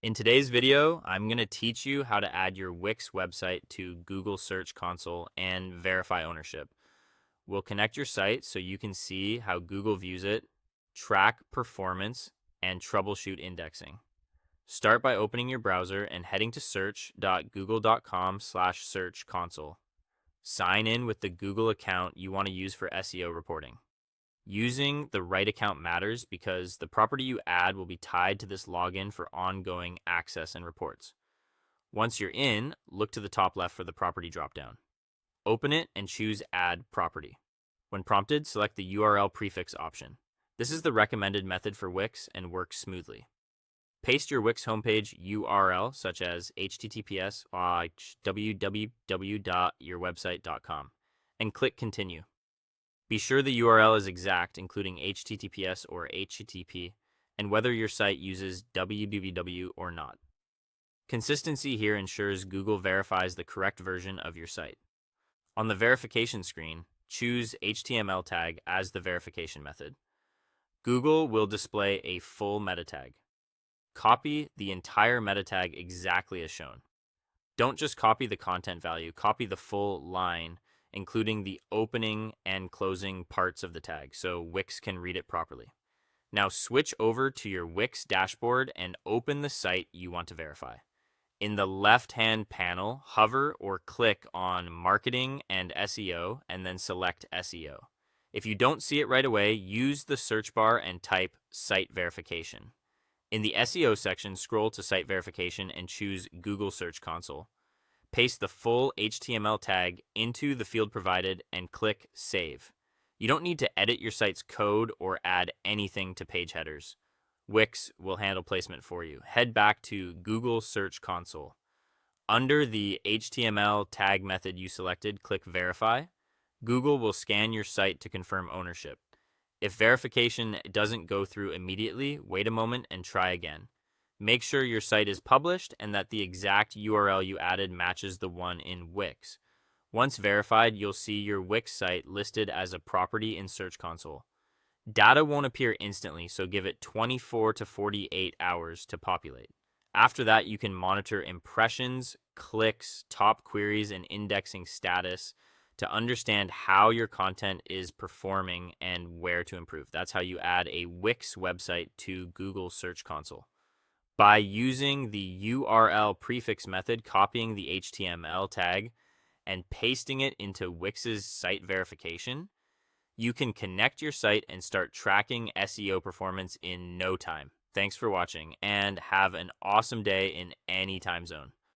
In today's video, I'm going to teach you how to add your Wix website to Google Search Console and verify ownership. We'll connect your site so you can see how Google views it, track performance, and troubleshoot indexing. Start by opening your browser and heading to search.google.com/search console. Sign in with the Google account you want to use for SEO reporting. Using the right account matters because the property you add will be tied to this login for ongoing access and reports. Once you're in, look to the top left for the property dropdown. Open it and choose Add Property. When prompted, select the URL prefix option. This is the recommended method for Wix and works smoothly. Paste your Wix homepage URL, such as https://www.yourwebsite.com, and click Continue. Be sure the URL is exact, including HTTPS or HTTP, and whether your site uses www or not. Consistency here ensures Google verifies the correct version of your site. On the verification screen, choose HTML tag as the verification method. Google will display a full meta tag. Copy the entire meta tag exactly as shown. Don't just copy the content value, copy the full line, including the opening and closing parts of the tag, so Wix can read it properly. Now switch over to your Wix dashboard and open the site you want to verify. In the left-hand panel, hover or click on Marketing and SEO, and then select SEO. If you don't see it right away, use the search bar and type Site Verification. In the SEO section, scroll to Site Verification and choose Google Search Console. Paste the full HTML tag into the field provided and click Save. You don't need to edit your site's code or add anything to page headers. Wix will handle placement for you. Head back to Google Search Console. Under the HTML tag method you selected, click Verify. Google will scan your site to confirm ownership. If verification doesn't go through immediately, wait a moment and try again. Make sure your site is published and that the exact URL you added matches the one in Wix. Once verified, you'll see your Wix site listed as a property in Search Console. Data won't appear instantly, so give it 24 to 48 hours to populate. After that, you can monitor impressions, clicks, top queries, and indexing status to understand how your content is performing and where to improve. That's how you add a Wix website to Google Search Console. By using the URL prefix method, copying the HTML tag, and pasting it into Wix's site verification, you can connect your site and start tracking SEO performance in no time. Thanks for watching, and have an awesome day in any time zone.